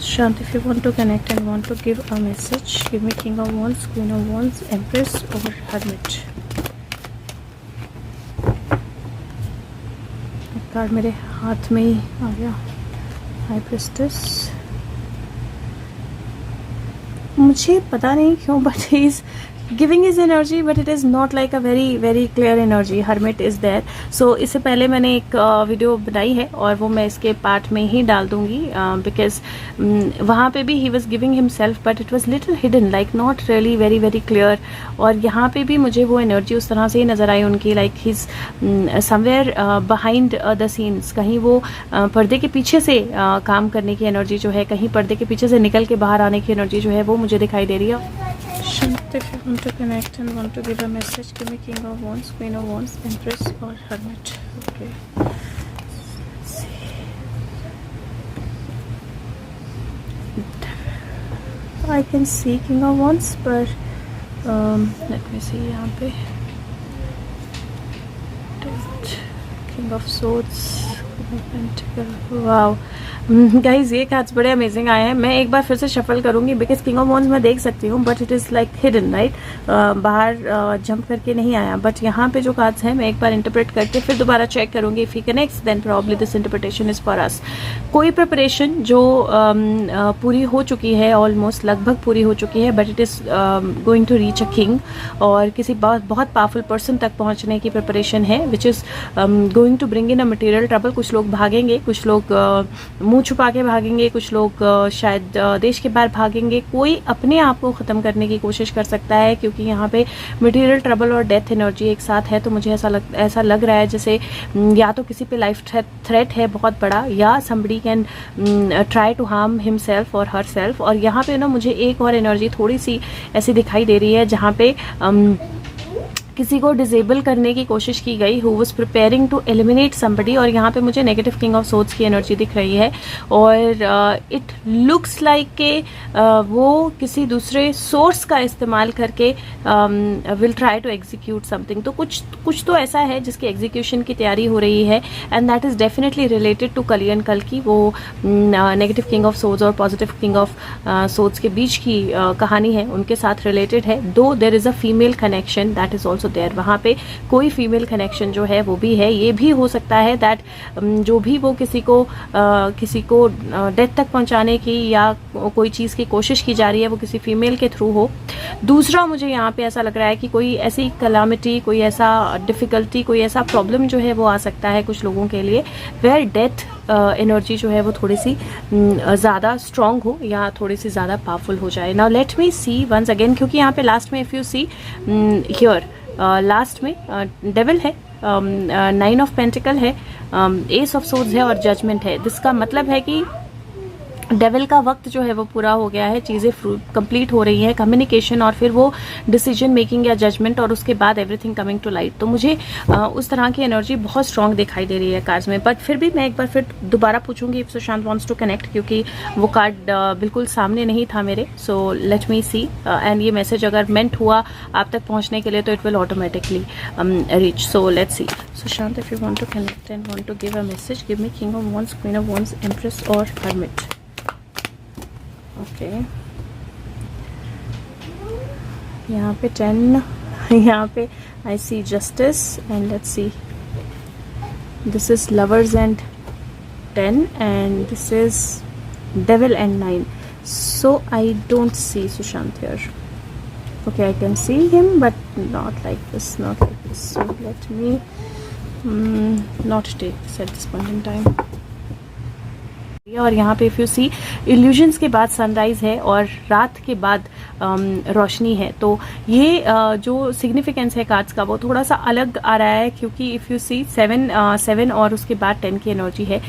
Shant, if you want to connect and want to give a message, give me King of Wands, Queen of Wands, Empress or Hermit. Card मेरे हाथ में ही आ गया, high priestess. मुझे पता नहीं क्यों but he is giving his energy but it is not like a very very clear energy. Hermit is there. So इससे पहले मैंने एक वीडियो बनाई है और वो मैं इसके पार्ट में ही डाल दूंगी बिकॉज वहाँ पे भी he was giving himself but it was little hidden, like not really very very clear. और यहाँ पे भी मुझे वो एनर्जी उस तरह से ही नज़र आई उनकी, like he is somewhere behind the scenes. कहीं वो पर्दे के पीछे से काम करने की एनर्जी जो है, कहीं पर्दे के पीछे से निकल के बाहर आने की एनर्जी जो है वो मुझे दिखाई दे रही है। Shant, if you want to connect and want to give a message, give me King of Wands, Queen of Wands, Empress or Hermit. Okay. Let's see. I can see King of Wands, but let me see यहाँ पे King of Swords, King of Pentacles. Wow. Guys ये cards बड़े amazing आए हैं। मैं एक बार फिर से शफल करूंगी बिकॉज किंग ऑफ वॉन्ड्स मैं देख सकती हूँ but it is like hidden, right, बाहर जंप करके नहीं आया। बट यहाँ पे जो कार्ड्स हैं मैं एक बार इंटरप्रेट करके फिर दोबारा चेक करूंगी। If he connects then probably this interpretation is for us. कोई प्रिपरेशन जो पूरी हो चुकी है, ऑलमोस्ट लगभग पूरी हो चुकी है, but it is going to reach a king और किसी बहुत पावरफुल पर्सन तक पहुँचने की प्रिपरेशन है which is going to bring in a material trouble. कुछ लोग भागेंगे, कुछ लोग मुंह छुपा के भागेंगे, कुछ लोग शायद देश के बाहर भागेंगे। कोई अपने आप को ख़त्म करने की कोशिश कर सकता है क्योंकि यहाँ पे मटेरियल ट्रबल और डेथ एनर्जी एक साथ है। तो मुझे ऐसा लग रहा है जैसे या तो किसी पे लाइफ थ्रेट है बहुत बड़ा, या somebody can try to harm himself और हर सेल्फ। और यहाँ पे ना मुझे एक और एनर्जी थोड़ी सी ऐसी दिखाई दे रही है जहाँ पे किसी को डिसेबल करने की कोशिश की गई, who was preparing to eliminate somebody. और यहाँ पे मुझे नेगेटिव किंग ऑफ सोर्ड्स की एनर्जी दिख रही है और इट लुक्स लाइक के वो किसी दूसरे सोर्स का इस्तेमाल करके will try to execute something. तो कुछ तो ऐसा है जिसकी एग्जीक्यूशन की तैयारी हो रही है and that is definitely related to कलियन कल की वो नेगेटिव किंग ऑफ सोर्ड्स और पॉजिटिव किंग ऑफ सोर्ड्स के बीच की कहानी है, उनके साथ रिलेटेड है। Though there is a female connection that is also there. वहाँ पे कोई फीमेल कनेक्शन जो है वो भी है। ये भी हो सकता है दैट जो भी वो किसी को डेथ तक पहुँचाने की या कोई चीज़ की कोशिश की जा रही है वो किसी फीमेल के थ्रू हो। दूसरा मुझे यहाँ पे ऐसा लग रहा है कि कोई ऐसी कलामिटी, कोई ऐसा डिफ़िकल्टी, कोई ऐसा प्रॉब्लम जो है वो आ सकता है कुछ लोगों के लिए वेयर डेथ एनर्जी जो है वो थोड़ी सी ज़्यादा स्ट्रॉन्ग हो या थोड़ी सी ज़्यादा पावरफुल हो जाए। Now let me see once again, क्योंकि यहाँ पे लास्ट में if you see here last में डेविल है, 9 ऑफ पेंटिकल है, एस ऑफ सोर्ड्स है और जजमेंट है। जिसका मतलब है कि डेविल का वक्त जो है वो पूरा हो गया है, चीज़ें कंप्लीट हो रही हैं, कम्युनिकेशन और फिर वो डिसीजन मेकिंग या जजमेंट और उसके बाद एवरीथिंग कमिंग टू लाइट। तो मुझे उस तरह की एनर्जी बहुत स्ट्रांग दिखाई दे रही है कार्ड्स में। बट फिर भी मैं एक बार फिर दोबारा पूछूंगी if Sushant wants to connect, क्योंकि वो कार्ड बिल्कुल सामने नहीं था मेरे। So let me see and ये मैसेज अगर मेंट हुआ आप तक पहुंचने के लिए तो it will automatically reach. So let's see Sushant, if you want to connect and want to give a message, give me king of wands, queen of wands, empress और हर्मिट। ओके, यहाँ पे 10, यहाँ पे आई सी justice and let's see this is lovers and 10 and this is devil and 9. So I don't see Sushant here. Okay, I can see him but not like this, not like this. So let me not take this at this point in time. और यहाँ पे if you C illusions के बाद sunrise है और रात के बाद रोशनी है। तो ये जो सिग्निफिकेंस है कार्ड्स का वो थोड़ा सा अलग आ रहा है, क्योंकि इफ़ यू सी 7 और उसके बाद 10 की एनर्जी है,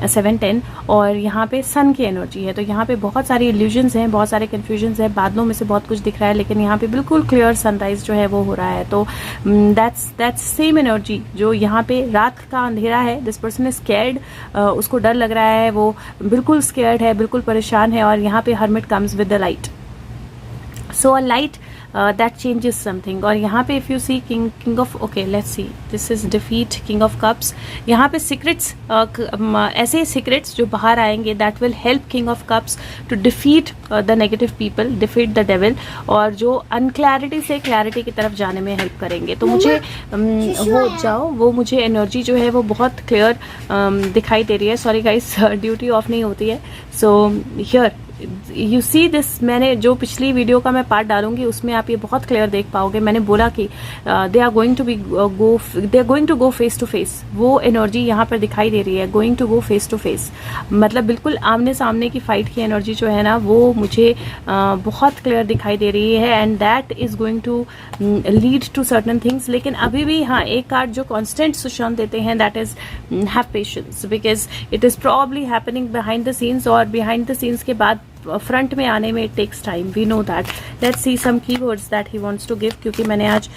7-10 और यहाँ पे सन की एनर्जी है। तो यहाँ पे बहुत सारी इल्यूजन्स हैं, बहुत सारे कन्फ्यूजन्स हैं, बादलों में से बहुत कुछ दिख रहा है, लेकिन यहाँ पे बिल्कुल क्लियर सनराइज जो है वो हो रहा है। तो दैट्स सेम एनर्जी जो यहाँ पे रात का अंधेरा है, दिस पर्सन इज स्कैर्ड, उसको डर लग रहा है, वो बिल्कुल स्केयर्ड है, बिल्कुल परेशान है। और यहाँ पे hermit comes with the light. So a light that changes something. और यहाँ पे if you see king of, okay let's see, this is defeat king of cups. यहाँ पे सीक्रेट्स, ऐसे सीक्रेट्स जो बाहर आएंगे that will help king of cups to defeat the negative people, defeat the devil, और जो अनक्लैरिटी से clarity की तरफ जाने में हेल्प करेंगे। तो मुझे वो मुझे एनर्जी जो है वो बहुत क्लियर दिखाई दे रही है। सॉरी गाइस, ड्यूटी ऑफ नहीं होती है। So here you see this, मैंने जो पिछली वीडियो का मैं पार्ट डालूंगी उसमें आप ये बहुत क्लियर देख पाओगे। मैंने बोला कि they are going to go face to face. वो एनर्जी यहाँ पर दिखाई दे रही है, going to go face to face, मतलब बिल्कुल आमने सामने की फाइट की एनर्जी जो है ना वो मुझे बहुत क्लियर दिखाई दे रही है। And that is going to lead to certain things. लेकिन अभी भी हाँ, एक कार्ड जो कॉन्स्टेंट सुशांत देते हैं that is have patience, because it is probably happening behind the scenes, और बिहाइंड द सीन्स के बाद फ्रंट में आने में it takes time, we know that. Let's see some keywords that he wants to give, क्योंकि मैंने आज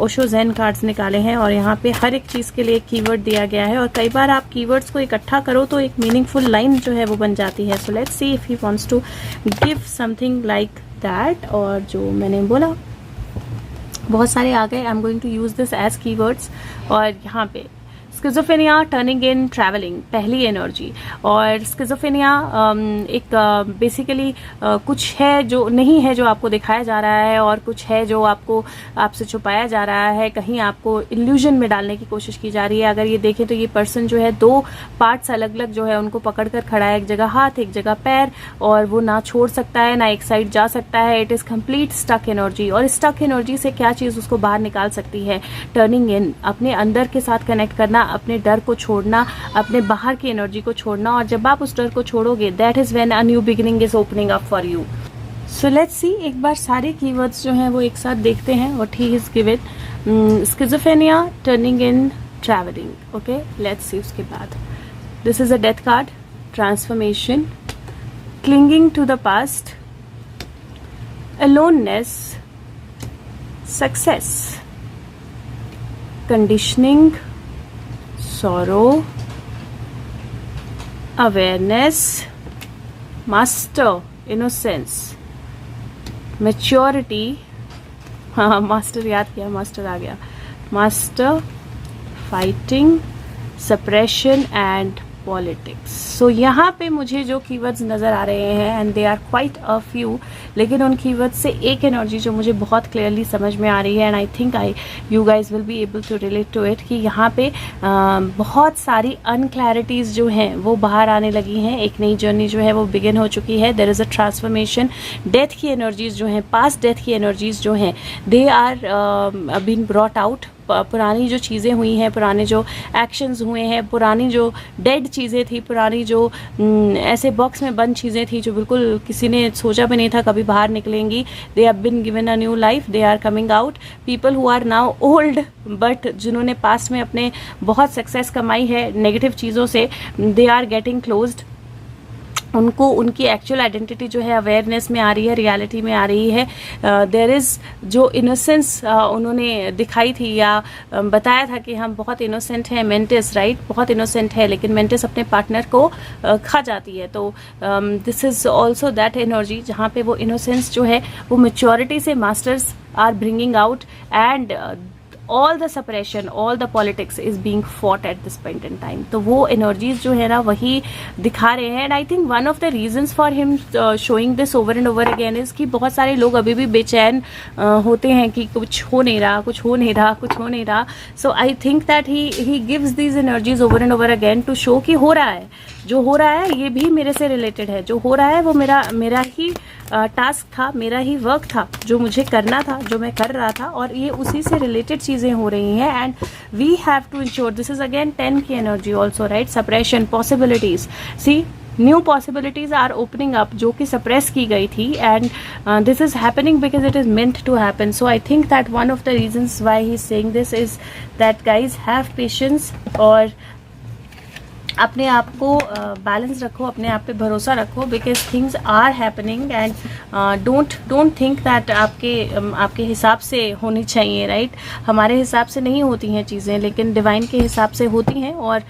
Osho Zen cards निकाले हैं और यहाँ पे हर एक चीज़ के लिए एक कीवर्ड दिया गया है, और कई बार आप कीवर्ड्स को इकट्ठा करो तो एक मीनिंगफुल लाइन जो है वो बन जाती है। So let's see if he wants to give something like that. और जो मैंने बोला बहुत सारे आ गए, I am going to use this as keywords. और यहाँ पे स्किज़ोफ्रेनिया टर्निंग इन ट्रैवलिंग, पहली एनर्जी। और स्किज़ोफ्रेनिया एक बेसिकली कुछ है जो नहीं है जो आपको दिखाया जा रहा है, और कुछ है जो आपको आपसे छुपाया जा रहा है, कहीं आपको इल्यूजन में डालने की कोशिश की जा रही है। अगर ये देखें तो ये पर्सन जो है दो पार्ट्स अलग अलग जो है उनको पकड़ कर खड़ा है, एक जगह हाथ एक जगह पैर, और वो ना छोड़ सकता है ना एक साइड जा सकता है। It is complete stuck energy. और स्टक एनर्जी से क्या चीज़ उसको बाहर निकाल सकती है? टर्निंग इन, अपने अंदर के साथ कनेक्ट करना, अपने डर को छोड़ना, अपने बाहर की एनर्जी को छोड़ना। और जब आप उस डर को छोड़ोगे that is when a new beginning is opening up for you. So let's सी, एक बार सारे कीवर्ड्स जो हैं वो एक साथ देखते हैं what he is given. Schizophrenia turning in traveling, okay let's see. उसके बाद this is a death card, transformation, clinging to the past, aloneness, success, conditioning, sorrow, awareness, master, innocence, maturity, हाँ मास्टर याद किया, मास्टर आ गया, master, fighting, suppression and politics. So यहाँ पे मुझे जो कीवर्ड्स नज़र आ रहे हैं and they are quite a few, लेकिन उन कीवर्ड्स से एक एनर्जी जो मुझे बहुत क्लियरली समझ में आ रही है, and I think you guys will be able to relate to it, कि यहाँ पे बहुत सारी अनक्लैरिटीज़ जो हैं वो बाहर आने लगी हैं। एक नई जर्नी जो है वो बिगिन हो चुकी है। There is a transformation. Death की एनर्जीज जो हैं, पास्ट डेथ की एनर्जीज जो हैं, they are being brought out. पुरानी जो चीज़ें हुई हैं, पुराने जो एक्शंस हुए हैं, पुरानी जो डेड चीज़ें थी, पुरानी जो ऐसे बॉक्स में बंद चीज़ें थी जो बिल्कुल किसी ने सोचा भी नहीं था कभी बाहर निकलेंगी, they have been given a new life, they are coming out. People who are now old but जिन्होंने पास्ट में अपने बहुत सक्सेस कमाई है नेगेटिव चीज़ों से, दे आर गेटिंग क्लोज्ड। उनको उनकी एक्चुअल आइडेंटिटी जो है अवेयरनेस में आ रही है, रियलिटी में आ रही है। देयर इज़ जो इनोसेंस उन्होंने दिखाई थी या बताया था कि हम बहुत इनोसेंट हैं, मेंटिस राइट, बहुत इनोसेंट है, लेकिन मेंटिस अपने पार्टनर को खा जाती है। तो this is also that energy जहाँ पे वो इनोसेंस जो है वो मेच्योरिटी से masters are bringing out, and all the separation, all the politics is being fought at this point in time. तो वो energies जो है ना वही दिखा रहे हैं। and I think one of the reasons for him showing this over and over again is कि बहुत सारे लोग अभी भी बेचैन होते हैं कि कुछ हो नहीं रहा, कुछ हो नहीं रहा, कुछ हो नहीं रहा। So I think that he gives these energies over and over again to show कि हो रहा है, जो हो रहा है ये भी मेरे से रिलेटेड है, जो हो रहा है वो मेरा ही टास्क था, मेरा ही वर्क था, जो मुझे करना था, जो मैं कर रहा था, और ये उसी से रिलेटेड चीज़ें हो रही हैं। And we have to ensure, this is again 10 की energy also right, suppression, possibilities, see new possibilities are opening up जो कि सप्रेस की गई थी, and this is happening because it is meant to happen. So I think that one of the reasons why he is saying this is that guys have patience, और अपने आप को balance रखो, अपने आप पे भरोसा रखो, because things are happening and don't think that आपके हिसाब से होनी चाहिए, राइट? हमारे हिसाब से नहीं होती हैं चीज़ें, लेकिन डिवाइन के हिसाब से होती हैं, और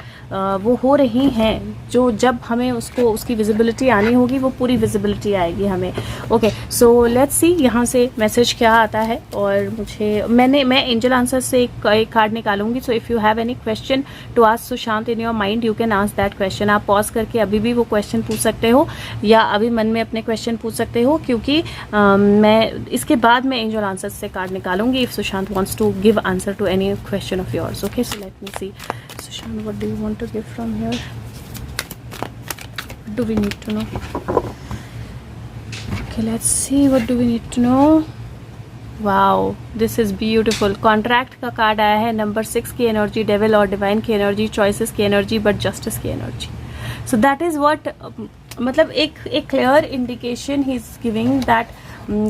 वो हो रही हैं। जो जब हमें उसकी विजिबिलिटी आनी होगी, वो पूरी विजिबिलिटी आएगी हमें। ओके, सो लेट्स सी यहाँ से मैसेज क्या आता है। और मैं एंजल आंसर से एक कार्ड निकालूंगी। So if you have any question to ask Sushant in your mind, you can ask that question. आप पॉज करके अभी भी वो क्वेश्चन पूछ सकते हो, या अभी मन में अपने क्वेश्चन पूछ सकते हो, क्योंकि मैं इसके बाद मैं एंजल आंसर से कार्ड निकालूंगी if Sushant wants to give answer to any question of yours. Okay, so let me see Sushant, what do you want to give from here? What do we need to know? Okay, let's see what do we need to know. Wow, this is beautiful. Contract का card आया है, number 6 की energy, devil और divine की energy, choices की energy, but justice की energy. So that is what, मतलब एक clear indication he is giving that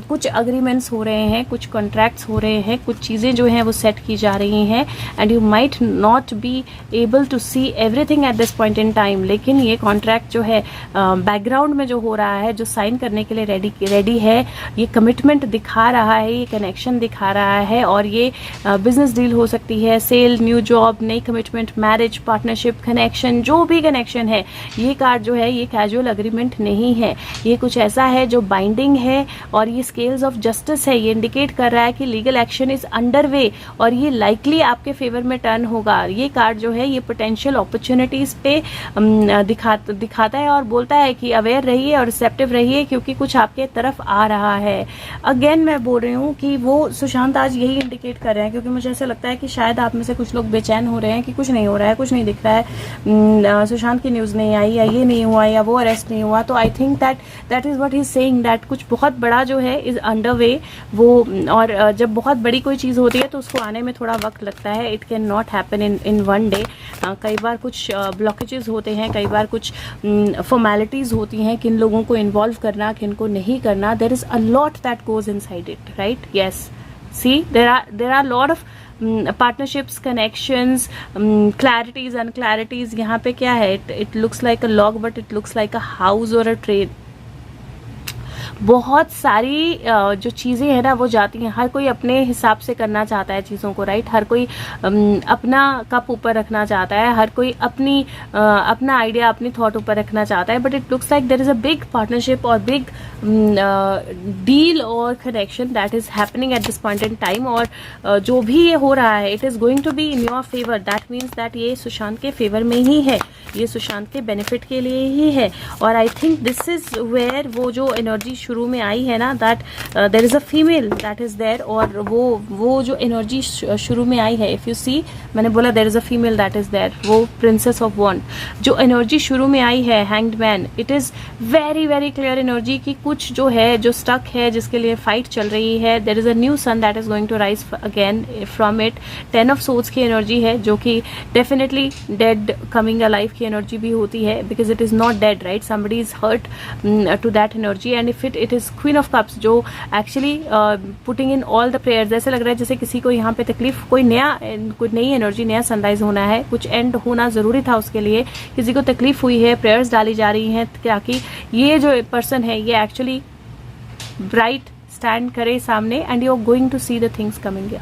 कुछ अग्रीमेंट्स हो रहे हैं, कुछ कॉन्ट्रैक्ट्स हो रहे हैं, कुछ चीज़ें जो हैं वो सेट की जा रही हैं, and you might not be able to see everything at this point in time. लेकिन ये कॉन्ट्रैक्ट जो है बैकग्राउंड में जो हो रहा है, जो साइन करने के लिए रेडी है, ये कमिटमेंट दिखा रहा है, ये कनेक्शन दिखा रहा है, और ये बिजनेस डील हो सकती है, सेल, न्यू जॉब, नई कमिटमेंट, मैरिज, पार्टनरशिप, कनेक्शन, जो भी कनेक्शन है। ये कार्ड जो है ये कैजुअल अग्रीमेंट नहीं है, ये कुछ ऐसा है जो बाइंडिंग है, और ये स्केल्स ऑफ जस्टिस है। ये इंडिकेट कर रहा है कि legal action is under way, और ये लाइकली आपके फेवर में टर्न होगा। ये कार्ड जो है ये पोटेंशियल अपॉर्चुनिटीज पे दिखाता है, और बोलता है कि अवेयर रहिए और रिसेप्टिव रहिए, क्योंकि कुछ आपके तरफ आ रहा है। अगेन मैं बोल रही हूँ कि वो सुशांत आज यही इंडिकेट कर रहे हैं, क्योंकि मुझे ऐसा लगता है कि शायद आप में से कुछ लोग बेचैन हो रहे हैं कि कुछ नहीं हो रहा है, कुछ नहीं दिख रहा है, सुशांत की न्यूज़ नहीं आई, या ये नहीं हुआ, या वो अरेस्ट नहीं हुआ। तो आई think that is what he is saying, that कुछ बहुत बड़ा जो है इज अंडर वे वो। और जब बहुत बड़ी कोई चीज़ होती है तो उसको आने में थोड़ा वक्त लगता है। It can not happen in one day. कई बार कुछ ब्लॉकेजेस होते हैं, कई बार कुछ फॉर्मेलिटीज़ होती हैं, किन लोगों को इन्वॉल्व करना, किन को नहीं करना। There is a lot that goes inside it, right? Yes, see there are lots of partnerships, connections, clarities, unclarities. यहाँ पे क्या है? It looks like a log, but it looks like a house और अ ट्रेन। बहुत सारी जो चीज़ें हैं ना वो जाती हैं। हर कोई अपने हिसाब से करना चाहता है चीज़ों को, राइट? हर कोई अपना कप ऊपर रखना चाहता है, हर कोई अपना आइडिया, अपनी थॉट ऊपर रखना चाहता है। But it looks like there is a big partnership और बिग डील और connection that is happening at this point in time. और जो भी ये हो रहा है, it is going to be in your favour. That means that ये सुशांत के फेवर में ही है, ये सुशांत के बेनिफिट के लिए ही है। और I think this is where वो जो एनर्जी शुरू में आई है ना, that there is a female that is there. और वो जो एनर्जी शुरू में आई है, इफ यू सी, मैंने बोला there is a female that is there, वो प्रिंसेस ऑफ वॉन्ड जो एनर्जी शुरू में आई है, hanged man. It is very very clear energy कि कुछ जो है, जो स्टक है, जिसके लिए फाइट चल रही है, there is a new sun that is going to rise again from it. 10 of swords की एनर्जी है, जो कि डेफिनेटली डेड कमिंग अलाइव की एनर्जी भी होती है, because it is not dead, right? Somebody is hurt to that energy. And if it is queen of cups, जो actually putting in all the prayers. ऐसे लग रहा है जैसे किसी को यहाँ पे तकलीफ, कोई नई एनर्जी, नया सनराइज होना है, कुछ एंड होना जरूरी था उसके लिए, किसी को तकलीफ हुई है, प्रेयर्स डाली जा रही हैं ताकि ये जो पर्सन है ये एक्चुअली ब्राइट स्टैंड करे सामने, and you are going to see the things coming.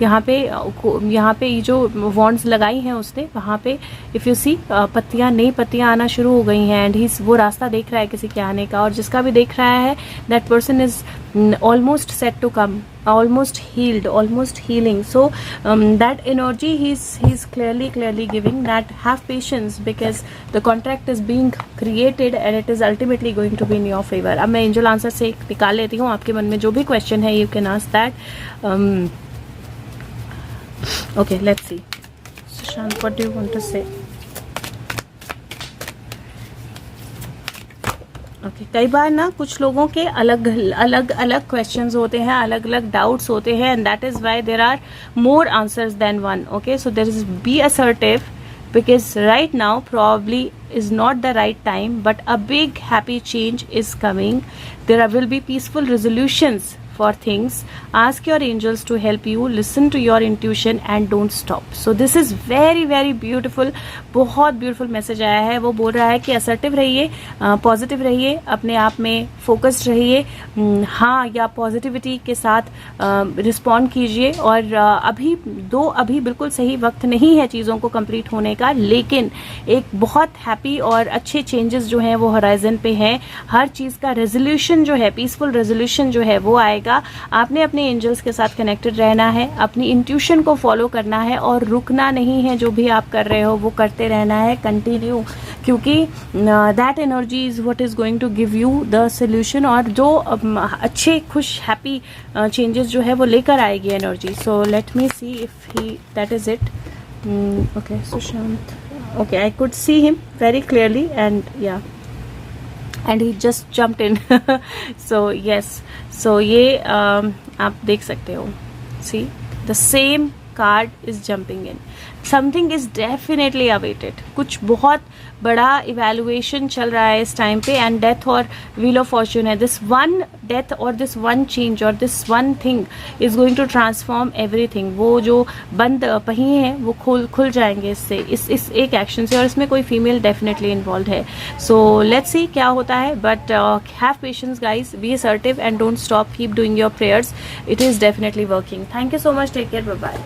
यहाँ पे ये जो वॉन्ड्स लगाई हैं उसने, वहाँ पे इफ़ यू सी नई पत्तियाँ आना शुरू हो गई हैं, एंड वो रास्ता देख रहा है किसी के आने का, और जिसका भी देख रहा है that person is almost set to come, almost healed, almost healing. So that energy he's clearly giving that have patience, because the contract is being created and it is ultimately going to be in your favor. अब मैं angel answer से निकाल लेती हूँ। आपके मन में जो भी क्वेश्चन है, you can ask that. Okay, let's see. Sushant, what do you want to say? Okay, कई बार ना कुछ लोगों के अलग अलग क्वेश्चंस होते हैं, अलग अलग डाउट्स होते हैं, and that is why there are more answers than one. Okay, so there is be assertive, because right now probably is not the right time, but a big happy change is coming. There will be peaceful resolutions for things, ask your angels to help you, listen to your intuition and don't stop. So this is very very beautiful, बहुत beautiful message आया है. वो बोल रहा है कि assertive रहिए, positive रहिए, अपने आप में focused रहिए, हाँ या positivity के साथ respond कीजिए. और अभी बिल्कुल सही वक्त नहीं है चीज़ों को complete होने का, लेकिन एक बहुत happy और अच्छे changes जो हैं वो horizon पे हैं. हर चीज़ का resolution जो है, peaceful resolution जो है वो आएगा. आपने अपने angels के साथ connected रहना है, अपनी intuition को follow करना है और रुकना नहीं है. जो भी आप कर रहे हो वो करते रहना है, continue, क्योंकि that energy is what is going to give you the solution. और जो अच्छे खुश happy changes जो है वो लेकर आएगी energy. So let me see if that is it. Okay, Sushant. Okay, I could see him very clearly and yeah. And he just jumped in. So yes, so ये आप देख सकते हो. See, the same card is jumping in. Something is definitely awaited. कुछ बहुत बड़ा evaluation चल रहा है इस टाइम पे, and death और wheel of fortune है. This one death और this one change और this one thing is going to transform everything. वो जो बंद पहिए हैं वो खुल जाएंगे इससे, इस एक एक्शन से. और इसमें कोई फीमेल डेफिनेटली इन्वॉल्व है. सो लेट्स सी क्या होता है. But have patience guys, be assertive and don't stop, keep doing your prayers. It is definitely working. Thank you so much. Take care. Bye bye.